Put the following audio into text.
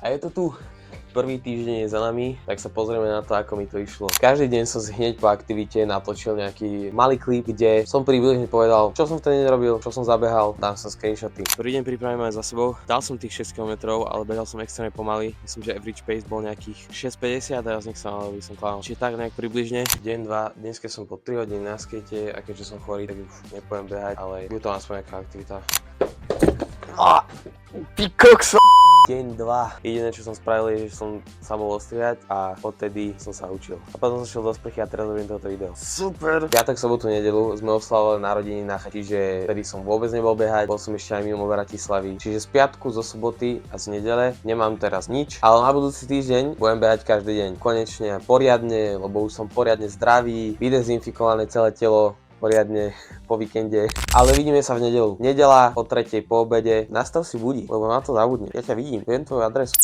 A je to tu. Prvý týždeň je za nami, tak sa pozrieme na to, ako mi to išlo. Každý deň som si hneď po aktivite natočil nejaký malý klip, kde som približne povedal, čo som v ten deň robil, čo som zabehal, dám sa screenshoty. Prvý deň pripravím aj za sebou. Dal som tých 6 km, ale behal som extrémne pomaly. Myslím, že average pace bol nejakých 6,50 a ja z nich sa mal, by som klamal. Čiže tak nejak približne. Deň 2, dnes keď som po 3 hodiny na skate a keďže som chorý, tak už nepoviem behať, ale bude to aspoň nejaká aktivita. Ty kokso! Deň 2. Jediné, čo som spravil, je, že som sa mohol ostrihať a odtedy som sa učil. A potom som šiel do sprchy a teraz robím toto video. Super! Piatok, sobotu, nedeľu sme oslavovali narodeniny na chate, čiže vtedy som vôbec nebol behať, bol som ešte aj mimo Bratislavy. Čiže z piatku, zo soboty a z nedele nemám teraz nič, ale na budúci týždeň budem behať každý deň. Konečne poriadne, lebo už som poriadne zdravý, vydezinfikované celé telo. Poriadne po víkende, ale vidíme sa v nedeľu. Nedeľa o 3:00 po obede. Nastav si budík, lebo na to zabudne. Ja ťa vidím, viem tvoju adresu.